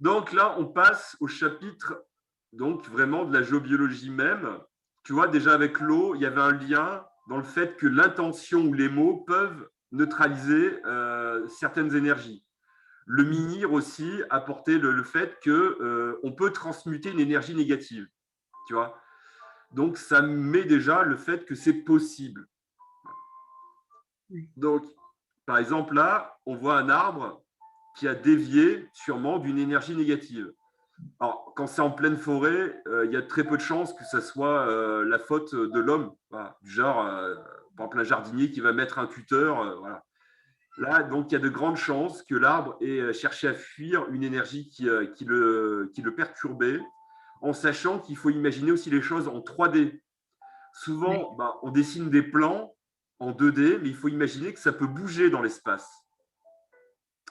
Donc là, on passe au chapitre donc vraiment de la géobiologie même. Tu vois, déjà avec l'eau, il y avait un lien dans le fait que l'intention ou les mots peuvent neutraliser certaines énergies. Le menhir aussi apportait le fait que on peut transmuter une énergie négative. Tu vois, donc ça met déjà le fait que c'est possible. Oui. Donc, par exemple, là, on voit un arbre qui a dévié sûrement d'une énergie négative. Alors, quand c'est en pleine forêt, il y a très peu de chances que ce soit la faute de l'homme. Voilà. Du genre, par exemple, un jardinier qui va mettre un tuteur. Voilà. Là, donc, il y a de grandes chances que l'arbre ait cherché à fuir une énergie qui le perturbait, en sachant qu'il faut imaginer aussi les choses en 3D. Oui. Souvent, bah, on dessine des plans en 2D, mais il faut imaginer que ça peut bouger dans l'espace.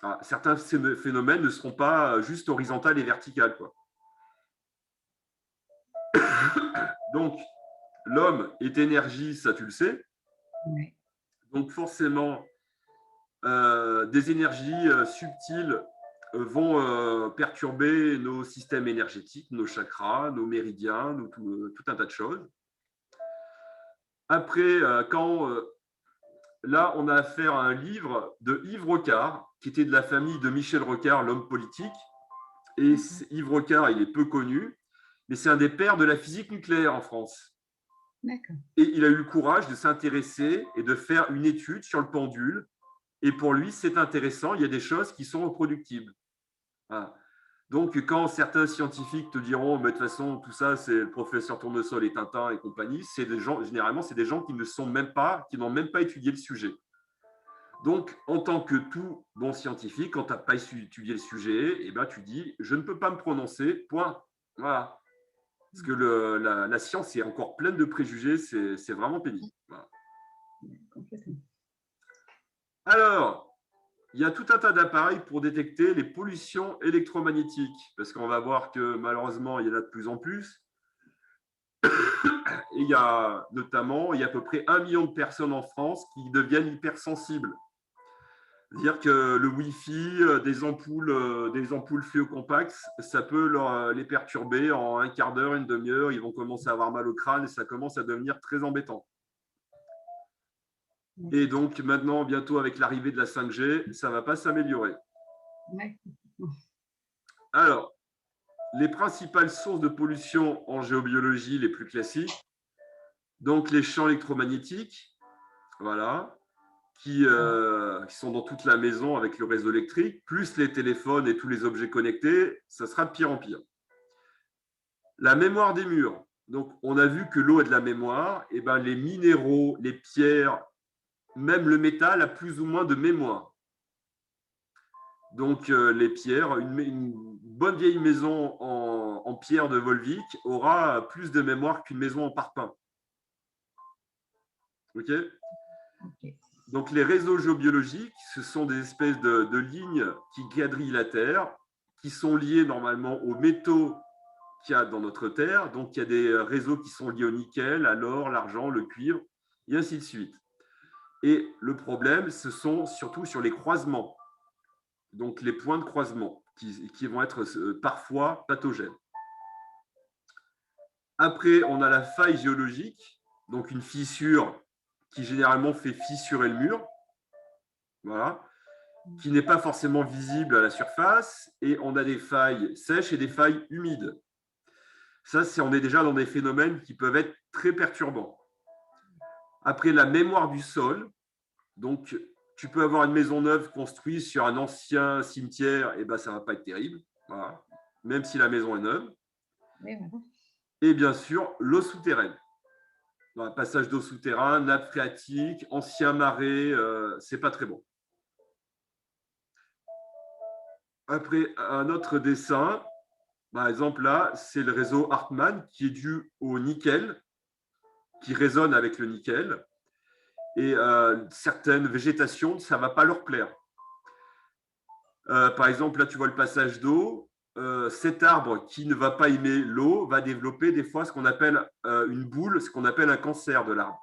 Ah, certains phénomènes ne seront pas juste horizontales et verticales, quoi. Donc, l'homme est énergie, ça tu le sais. Oui. Donc forcément, des énergies subtiles vont perturber nos systèmes énergétiques, nos chakras, nos méridiens, tout un tas de choses. Après, là, on a affaire à un livre de Yves Rocard, qui était de la famille de Michel Rocard, l'homme politique. Et D'accord. Yves Rocard, il est peu connu, mais c'est un des pères de la physique nucléaire en France. D'accord. Et il a eu le courage de s'intéresser et de faire une étude sur le pendule. Et pour lui, c'est intéressant, il y a des choses qui sont reproductibles. Voilà. Donc, quand certains scientifiques te diront, mais de toute façon, tout ça, c'est le professeur Tournesol et Tintin et compagnie, c'est des gens, généralement, c'est des gens qui ne sont même pas, qui n'ont même pas étudié le sujet. Donc, en tant que tout bon scientifique, quand tu n'as pas étudié le sujet, eh ben, tu dis, je ne peux pas me prononcer, point. Voilà. Parce que la science est encore pleine de préjugés, c'est vraiment pénible. Voilà. Oui, complètement. Alors, il y a tout un tas d'appareils pour détecter les pollutions électromagnétiques, parce qu'on va voir que malheureusement, il y en a de plus en plus. Et il y a notamment, il y a à peu près 1 million de personnes en France qui deviennent hypersensibles. C'est-à-dire que le Wi-Fi, des ampoules fluocompax, ça peut les perturber en un quart d'heure, une demi-heure. Ils vont commencer à avoir mal au crâne et ça commence à devenir très embêtant. Et D'accord. donc maintenant, bientôt avec l'arrivée de la 5G, ça ne va pas s'améliorer. Ouais, complètement. Alors, les principales sources de pollution en géobiologie les plus classiques, donc les champs électromagnétiques, voilà, qui sont dans toute la maison avec le réseau électrique, plus les téléphones et tous les objets connectés, ça sera de pire en pire. La mémoire des murs. Donc, on a vu que l'eau a de la mémoire, et ben les minéraux, les pierres, même le métal a plus ou moins de mémoire. Donc, les pierres, une bonne vieille maison en pierre de Volvic aura plus de mémoire qu'une maison en parpaing. OK. Ok. Donc, les réseaux géobiologiques, ce sont des espèces de lignes qui quadrillent la Terre, qui sont liées normalement aux métaux qu'il y a dans notre Terre. Donc, il y a des réseaux qui sont liés au nickel, à l'or, l'argent, le cuivre, et ainsi de suite. Et le problème, ce sont surtout sur les croisements, donc les points de croisement, qui vont être parfois pathogènes. Après, on a la faille géologique, donc une fissure qui généralement fait fissurer le mur, voilà, qui n'est pas forcément visible à la surface, et on a des failles sèches et des failles humides. Ça, on est déjà dans des phénomènes qui peuvent être très perturbants. Après, la mémoire du sol, donc tu peux avoir une maison neuve construite sur un ancien cimetière, et ben ça ne va pas être terrible, voilà, même si la maison est neuve. Oui, voilà. Et bien sûr, l'eau souterraine. Voilà, passage d'eau souterrain, nappe phréatique, ancien marais, c'est pas très bon. Après, un autre dessin, par exemple là, c'est le réseau Hartmann qui est dû au nickel, qui résonne avec le nickel. Et certaines végétations, ça ne va pas leur plaire. Par exemple, là, tu vois le passage d'eau. Cet arbre qui ne va pas aimer l'eau va développer des fois ce qu'on appelle une boule, ce qu'on appelle un cancer de l'arbre.